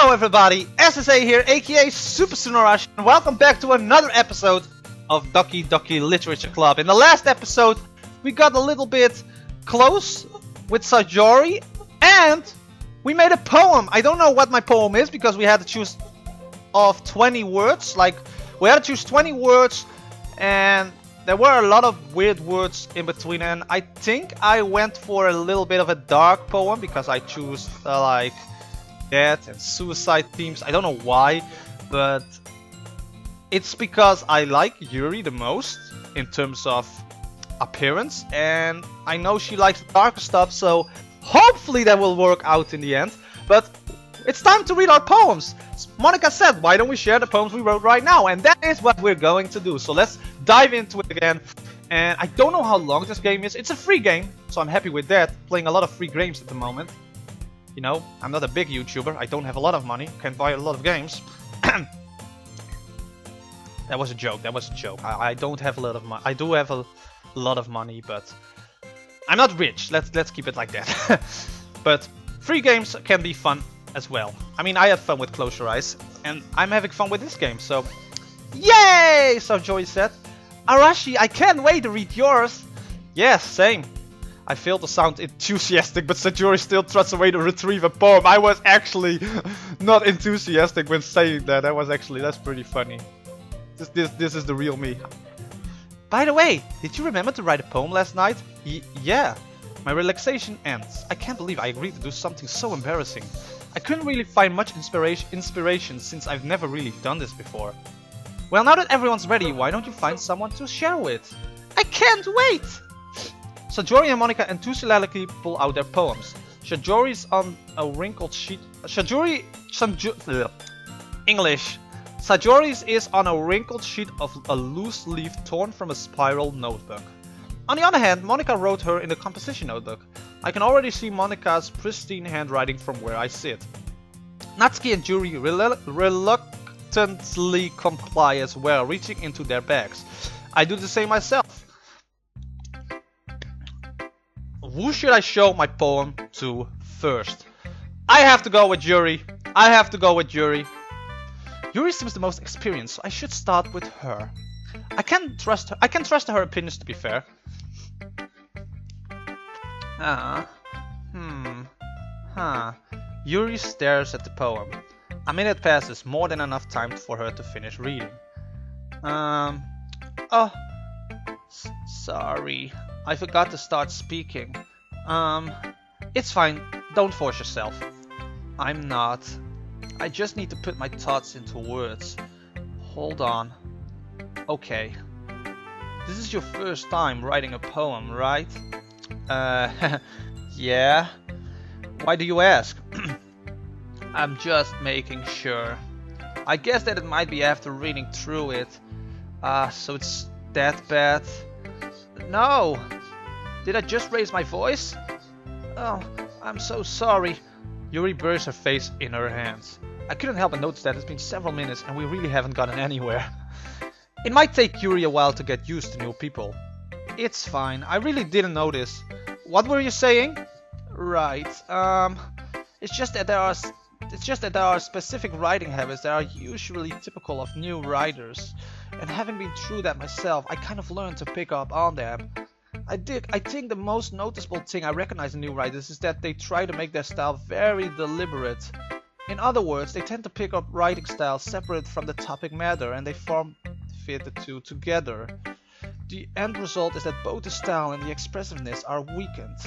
Hello everybody, SSA here, aka Super Sunarashi, and welcome back to another episode of Doki Doki Literature Club. In the last episode, we got a little bit close with Sajori, and we made a poem. I don't know what my poem is, because we had to choose of 20 words. Like, we had to choose 20 words, and there were a lot of weird words in between, and I think I went for a little bit of a dark poem, because I choose like death and suicide themes. I don't know why, but it's because I like Yuri the most in terms of appearance, and I know she likes darker stuff, so hopefully that will work out in the end. But it's time to read our poems. Monica said, why don't we share the poems we wrote right now? And that is what we're going to do. So let's dive into it again. And I don't know how long this game is. It's a free game, so I'm happy with that. Playing a lot of free games at the moment. You know, I'm not a big YouTuber. I don't have a lot of money. Can't buy a lot of games. That was a joke. That was a joke. I don't have a lot of money. I do have a lot of money, but I'm not rich. Let's keep it like that. But free games can be fun as well. I mean, I have fun with Close Your Eyes, and I'm having fun with this game. So, yay! So Joey said, Arashi, I can't wait to read yours. Yes, same. I failed to sound enthusiastic, but Sajori still trusts a way to retrieve a poem. I was actually not enthusiastic when saying that. That's pretty funny. This is the real me. By the way, did you remember to write a poem last night? Yeah. My relaxation ends. I can't believe I agreed to do something so embarrassing. I couldn't really find much inspiration since I've never really done this before. Well, now that everyone's ready, why don't you find someone to share with? I can't wait! Sajori and Monica enthusiastically pull out their poems. Sajori's on a wrinkled sheet. English. Sajori's is on a wrinkled sheet of a loose leaf torn from a spiral notebook. On the other hand, Monica wrote her in a composition notebook. I can already see Monica's pristine handwriting from where I sit. Natsuki and Yuri reluctantly comply as well, reaching into their bags. I do the same myself. Who should I show my poem to first? I have to go with Yuri. Yuri seems the most experienced, so I should start with her. I can trust her opinions, to be fair. Yuri stares at the poem. A minute passes, more than enough time for her to finish reading. Sorry. I forgot to start speaking. It's fine. Don't force yourself. I'm not. I just need to put my thoughts into words. Hold on. Okay. This is your first time writing a poem, right? Yeah. Why do you ask? I'm just making sure. I guess that it might be after reading through it. So it's that bad? No! Did I just raise my voice? Oh, I'm so sorry. Yuri buries her face in her hands. I couldn't help but notice that it's been several minutes and we really haven't gotten anywhere. It might take Yuri a while to get used to new people. It's fine, I really didn't notice. What were you saying? Right, it's just that there are specific writing habits that are usually typical of new writers. And having been through that myself, I kind of learned to pick up on them. I think the most noticeable thing I recognize in new writers is that they try to make their style very deliberate. In other words, they tend to pick up writing styles separate from the topic matter, and they fit the two together. The end result is that both the style and the expressiveness are weakened.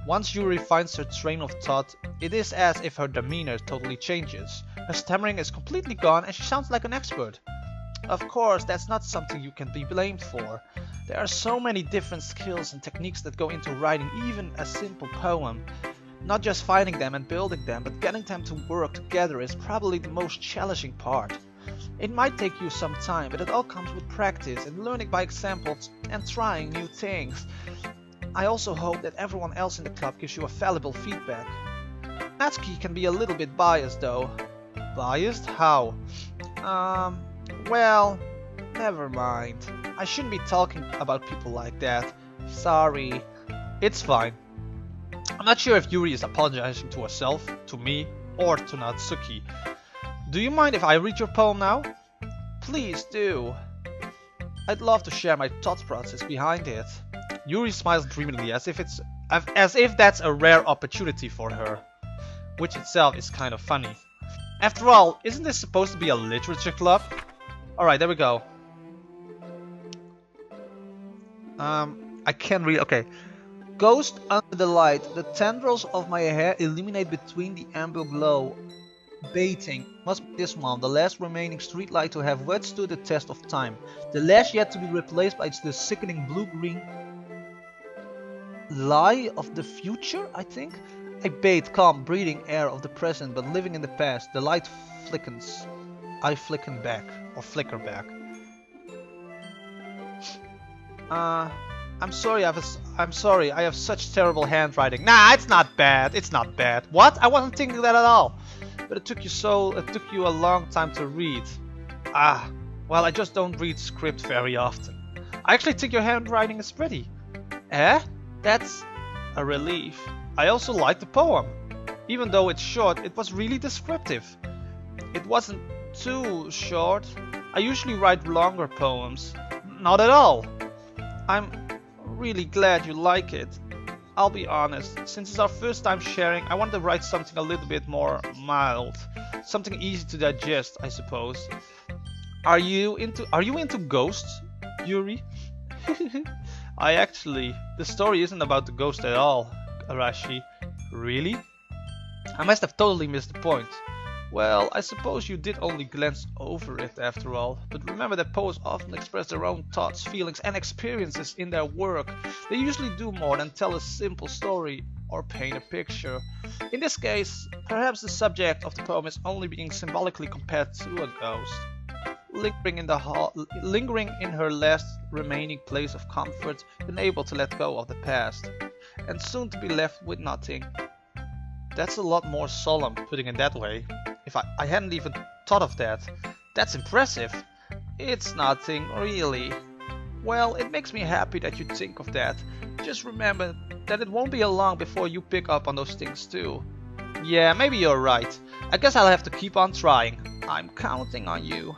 Once Yuri finds her train of thought, it is as if her demeanor totally changes. Her stammering is completely gone and she sounds like an expert. Of course, that's not something you can be blamed for. There are so many different skills and techniques that go into writing even a simple poem. Not just finding them and building them, but getting them to work together is probably the most challenging part. It might take you some time, but it all comes with practice and learning by examples and trying new things. I also hope that everyone else in the club gives you a valuable feedback. Natsuki can be a little bit biased though. Biased? How? Well, never mind. I shouldn't be talking about people like that. Sorry. It's fine. I'm not sure if Yuri is apologizing to herself, to me, or to Natsuki. Do you mind if I read your poem now? Please do. I'd love to share my thought process behind it. Yuri smiles dreamily as if that's a rare opportunity for her, which itself is kind of funny. After all, isn't this supposed to be a literature club? Alright, there we go. I can't read. Okay. Ghost under the light. The tendrils of my hair illuminate between the amber glow. Baiting. Must be this one, the last remaining streetlight to have withstood the test of time. The last yet to be replaced by the sickening blue-green lie of the future, I think? I bathe calm, breathing air of the present, but living in the past. The light flickens. I flicken back, or flicker back. I'm sorry. I have such terrible handwriting. Nah, it's not bad. It's not bad. What? I wasn't thinking that at all. But it took you a long time to read. Well, I just don't read script very often. I actually think your handwriting is pretty. Eh? That's a relief. I also like the poem. Even though it's short, it was really descriptive. It wasn't too short. I usually write longer poems. Not at all. I'm really glad you like it. I'll be honest, since it's our first time sharing, I wanted to write something a little bit more mild. Something easy to digest, I suppose. Are you into ghosts, Yuri? The story isn't about the ghost at all, Arashi. Really? I must have totally missed the point. Well, I suppose you did only glance over it after all, but remember that poets often express their own thoughts, feelings and experiences in their work. They usually do more than tell a simple story or paint a picture. In this case, perhaps the subject of the poem is only being symbolically compared to a ghost. Lingering in her last remaining place of comfort, unable to let go of the past, and soon to be left with nothing. That's a lot more solemn, putting it that way. If I hadn't even thought of that. That's impressive. It's nothing, really. Well, it makes me happy that you think of that. Just remember that it won't be long before you pick up on those things too. Yeah, maybe you're right. I guess I'll have to keep on trying. I'm counting on you.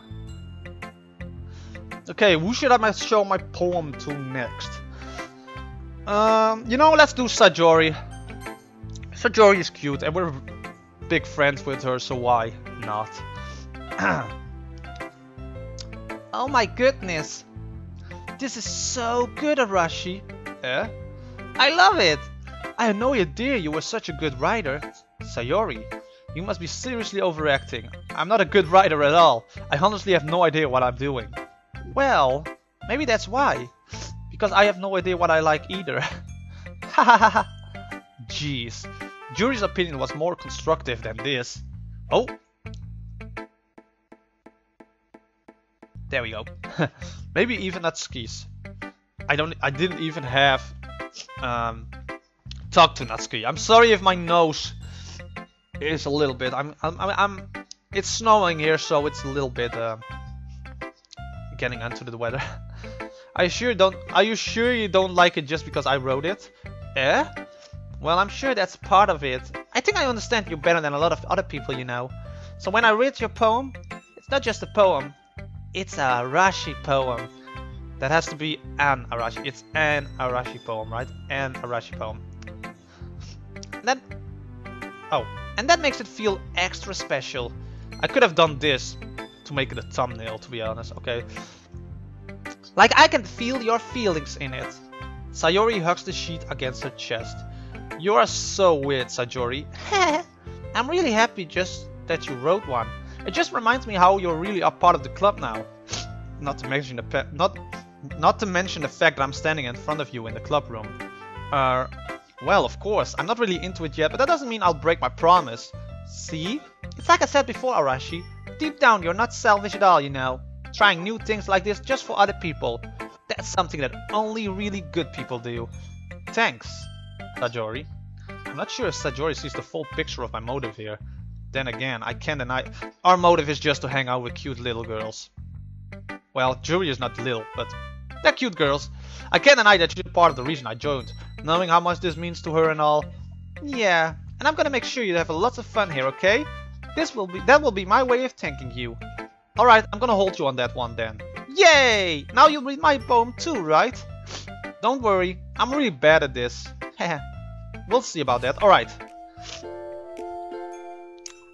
Okay, who should I show my poem to next? You know, let's do Sajori. Sajori is cute and we're big friends with her, so why not? Oh my goodness! This is so good, Arashi! Eh? I love it! I had no idea you were such a good writer. Sayori, you must be seriously overacting. I'm not a good writer at all. I honestly have no idea what I'm doing. Well, maybe that's why. Because I have no idea what I like either. Hahaha. Jeez. Yuri's opinion was more constructive than this. Oh! There we go. Maybe even Natsuki's. I didn't even have talked to Natsuki. I'm sorry if my nose is a little bit. It's snowing here, so it's a little bit getting onto the weather. Are you sure you don't like it just because I wrote it? Eh? Well, I'm sure that's part of it. I think I understand you better than a lot of other people, you know. So when I read your poem, it's not just a poem. It's a Arashi poem. That has to be an Arashi. It's an Arashi poem, right? An Arashi poem. And that makes it feel extra special. I could have done this to make it a thumbnail, to be honest, okay? Like, I can feel your feelings in it. Sayori hugs the sheet against her chest. You are so weird, Sajori. I'm really happy just that you wrote one. It just reminds me how you're really a part of the club now. Not to mention the fact that I'm standing in front of you in the club room. Well, of course, I'm not really into it yet, but that doesn't mean I'll break my promise. See? It's like I said before, Arashi. Deep down, you're not selfish at all, you know. Trying new things like this just for other people. That's something that only really good people do. Thanks, Sajori. I'm not sure if Sajori sees the full picture of my motive here. Then again, I can't deny our motive is just to hang out with cute little girls. Well, Yuri is not little, but they're cute girls. I can't deny that she's part of the reason I joined. Knowing how much this means to her and all. Yeah, and I'm gonna make sure you have lots of fun here, okay? That will be my way of thanking you. Alright, I'm gonna hold you on that one then. Yay! Now you'll read my poem too, right? Don't worry, I'm really bad at this. We'll see about that. Alright.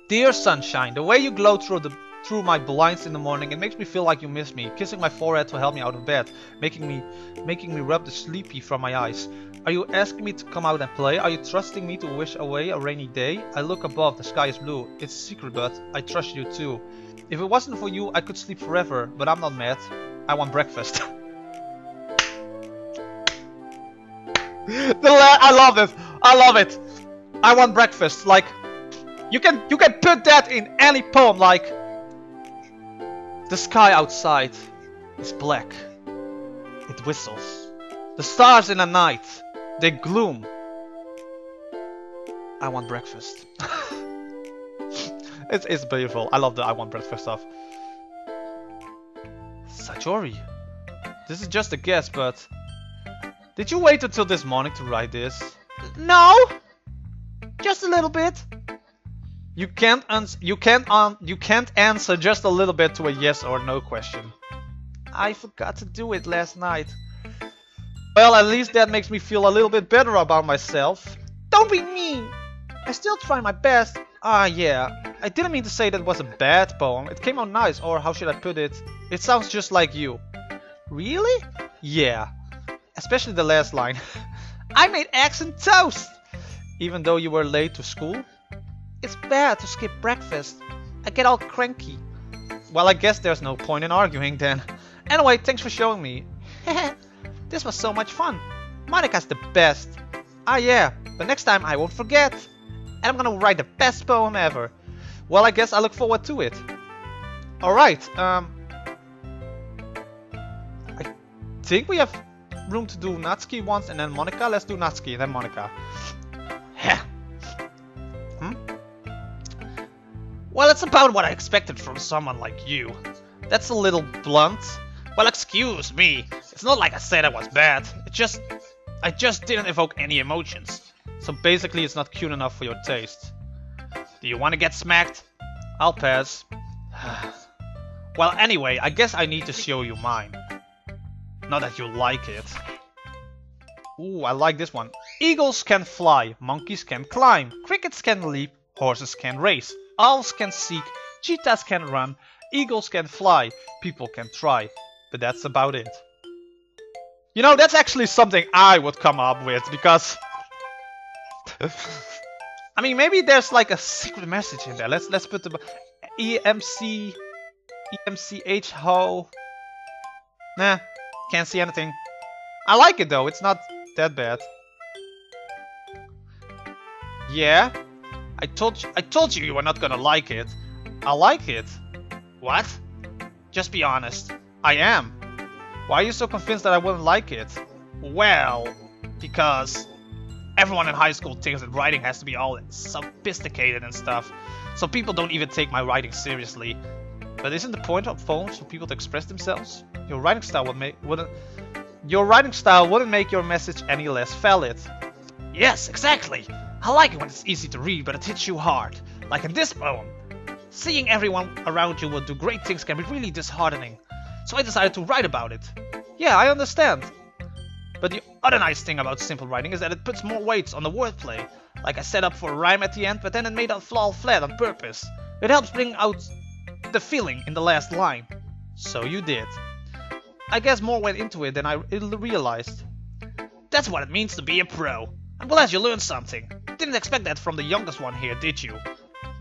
Dear sunshine, the way you glow through my blinds in the morning, it makes me feel like you miss me. Kissing my forehead to help me out of bed, making me rub the sleepy from my eyes. Are you asking me to come out and play? Are you trusting me to wish away a rainy day? I look above, the sky is blue. It's a secret, but I trust you too. If it wasn't for you, I could sleep forever, but I'm not mad. I want breakfast. I love it. I love it. I want breakfast. Like, you can put that in any poem. Like, the sky outside is black. It whistles. The stars in the night, they gloom. I want breakfast. It's beautiful. I love the I want breakfast stuff. Satori. This is just a guess, but did you wait until this morning to write this? No, just a little bit. You can't answer just a little bit to a yes or no question. I forgot to do it last night. Well, at least that makes me feel a little bit better about myself. Don't be mean. I still try my best. Ah, yeah. I didn't mean to say that was a bad poem. It came out nice, or how should I put it? It sounds just like you. Really? Yeah. Especially the last line. I made eggs and toast! Even though you were late to school? It's bad to skip breakfast. I get all cranky. Well, I guess there's no point in arguing then. Anyway, thanks for showing me. This was so much fun. Monika's the best. Ah yeah, but next time I won't forget. And I'm gonna write the best poem ever. Well, I guess I look forward to it. Alright, I think we have room to do Natsuki once and then Monika. Let's do Natsuki and then Monika. Well, it's about what I expected from someone like you. That's a little blunt. Well, excuse me. It's not like I said I was bad. I just didn't evoke any emotions. So basically it's not cute enough for your taste. Do you want to get smacked? I'll pass. Well, anyway, I guess I need to show you mine. Not that you like it. Ooh, I like this one. Eagles can fly, monkeys can climb, crickets can leap, horses can race, owls can seek, cheetahs can run, eagles can fly, people can try. But that's about it. You know, that's actually something I would come up with, because I mean, maybe there's like a secret message in there. Let's put the EMCH ho. Nah, can't see anything. I like it though. It's not that bad. Yeah, I told you you were not gonna like it. I like it. What? Just be honest. I am. Why are you so convinced that I wouldn't like it? Well, because everyone in high school thinks that writing has to be all sophisticated and stuff, so people don't even take my writing seriously. But isn't the point of poems for people to express themselves? Your writing style wouldn't make your message any less valid. Yes, exactly. I like it when it's easy to read, but it hits you hard. Like in this poem. Seeing everyone around you will do great things can be really disheartening. So I decided to write about it. Yeah, I understand. But the other nice thing about simple writing is that it puts more weights on the wordplay. Like I set up for a rhyme at the end, but then it made it fall flat on purpose. It helps bring out the feeling in the last line. So you did. I guess more went into it than I realized. That's what it means to be a pro. I'm glad you learned something. Didn't expect that from the youngest one here, did you?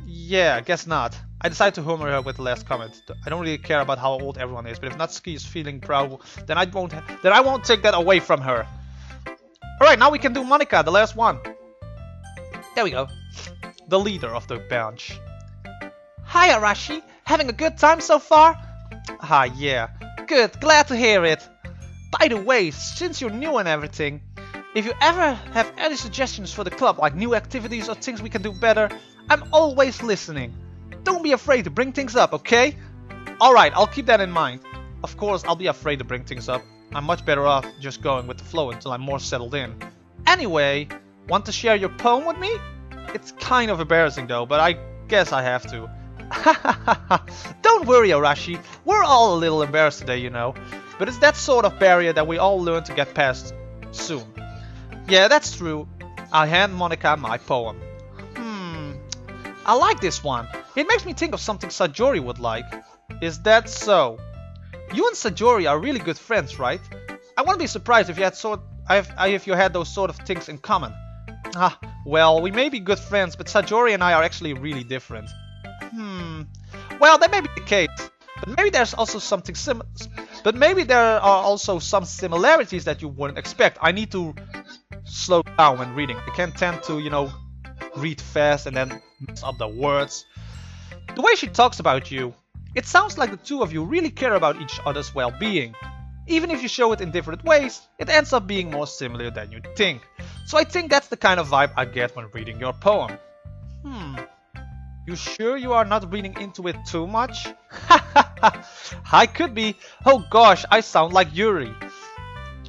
Yeah, I guess not. I decided to humor her with the last comment. I don't really care about how old everyone is, but if Natsuki is feeling proud, then I won't take that away from her. Alright, now we can do Monika, the last one. There we go. The leader of the bunch. Hi Arashi, having a good time so far? Ah, yeah. Good, glad to hear it. By the way, since you're new and everything, if you ever have any suggestions for the club, like new activities or things we can do better, I'm always listening. Don't be afraid to bring things up, okay? Alright, I'll keep that in mind. Of course, I'll be afraid to bring things up. I'm much better off just going with the flow until I'm more settled in. Anyway, want to share your poem with me? It's kind of embarrassing though, but I guess I have to. Don't worry, Arashi. We're all a little embarrassed today, you know. But it's that sort of barrier that we all learn to get past soon. Yeah, that's true. I hand Monika my poem. I like this one. It makes me think of something Sajori would like. Is that so? You and Sajori are really good friends, right? I wouldn't be surprised if you had those sort of things in common. Well, we may be good friends, but Sajori and I are actually really different. Well, that may be the case, but maybe there are also some similarities that you wouldn't expect. I need to slow down when reading. I can tend to, you know, read fast and then mess up the words. The way she talks about you, it sounds like the two of you really care about each other's well-being. Even if you show it in different ways, it ends up being more similar than you'd think. So I think that's the kind of vibe I get when reading your poem. You sure you are not reading into it too much? I could be. Oh gosh, I sound like Yuri.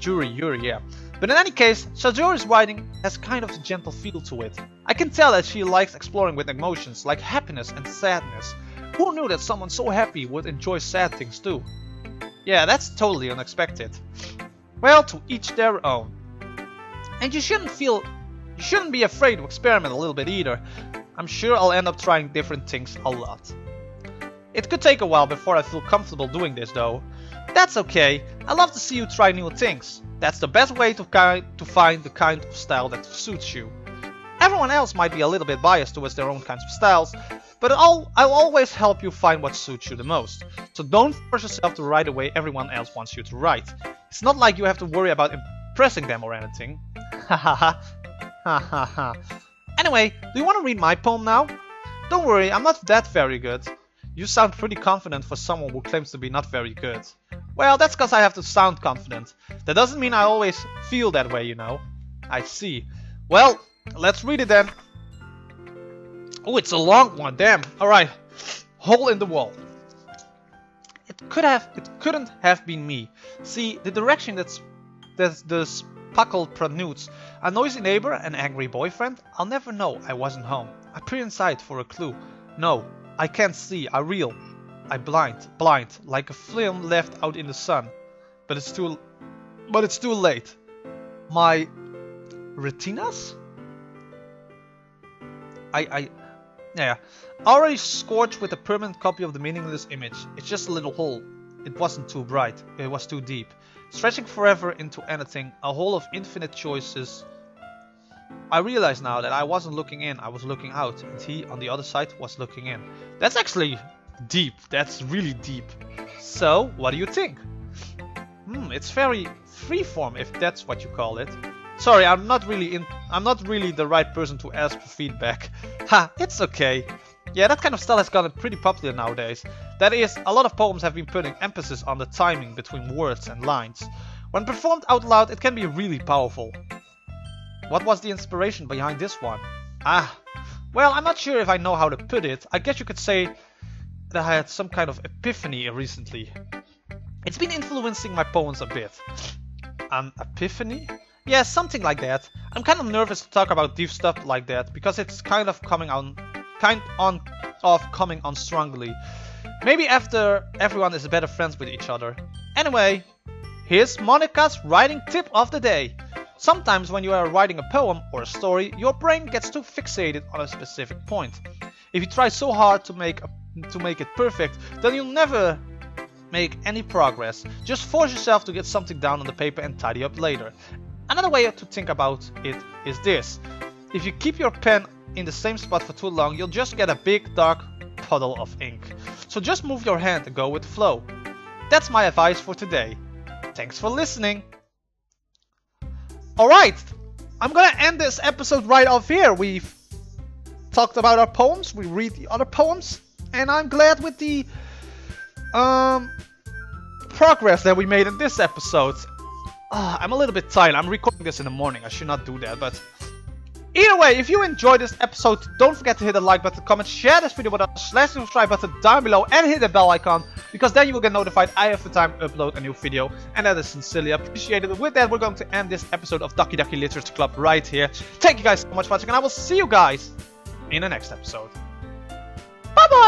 Yuri, yeah. But in any case, Sajori's writing has kind of a gentle feel to it. I can tell that she likes exploring with emotions like happiness and sadness. Who knew that someone so happy would enjoy sad things too? Yeah, that's totally unexpected. Well, to each their own. And you shouldn't be afraid to experiment a little bit either. I'm sure I'll end up trying different things a lot. It could take a while before I feel comfortable doing this though. That's okay, I love to see you try new things. That's the best way to find the kind of style that suits you. Everyone else might be a little bit biased towards their own kinds of styles, but I'll always help you find what suits you the most. So don't force yourself to write the way everyone else wants you to write. It's not like you have to worry about impressing them or anything. Anyway, do you want to read my poem now? Don't worry, I'm not that very good. You sound pretty confident for someone who claims to be not very good. Well, that's because I have to sound confident. That doesn't mean I always feel that way, you know. I see. Well, let's read it then. Oh, it's a long one, damn. Alright. Hole in the wall. It couldn't have been me. See, the direction that's the spuckle pronouns. A noisy neighbor, an angry boyfriend? I'll never know. I wasn't home. I peer inside for a clue. No, I can't see. I reel. I blind, like a film left out in the sun. But it's too late. My retinas? Yeah. Already scorched with a permanent copy of the meaningless image. It's just a little hole. It wasn't too bright. It was too deep. Stretching forever into anything, a hole of infinite choices. I realize now that I wasn't looking in, I was looking out, and he, on the other side, was looking in. That's actually deep. That's really deep. So, what do you think? It's very freeform, if that's what you call it. Sorry, I'm not really the right person to ask for feedback. It's okay. Yeah, that kind of style has gotten pretty popular nowadays. That is, a lot of poems have been putting emphasis on the timing between words and lines. When performed out loud, it can be really powerful. What was the inspiration behind this one? Well, I'm not sure if I know how to put it. I guess you could say that I had some kind of epiphany recently. It's been influencing my poems a bit. An epiphany? Yeah, something like that. I'm kind of nervous to talk about deep stuff like that because it's kind of coming on strongly. Maybe after everyone is better friends with each other. Anyway, here's Monika's writing tip of the day. Sometimes when you are writing a poem or a story, your brain gets too fixated on a specific point. If you try so hard to make it perfect, then you'll never make any progress. Just force yourself to get something down on the paper and tidy up later. Another way to think about it is this. If you keep your pen in the same spot for too long, you'll just get a big dark puddle of ink. So just move your hand and go with the flow. That's my advice for today. Thanks for listening. Alright, I'm gonna end this episode right off here. We've talked about our poems, we read the other poems, and I'm glad with the progress that we made in this episode. I'm a little bit tired. I'm recording this in the morning. I should not do that, but either way, if you enjoyed this episode, don't forget to hit the like button, comment, share this video with us, slash the subscribe button down below, and hit the bell icon because then you will get notified I have the time to upload a new video, and that is sincerely appreciated. With that, we're going to end this episode of Doki Doki Literature Club right here. Thank you guys so much for watching, and I will see you guys in the next episode. Bye bye!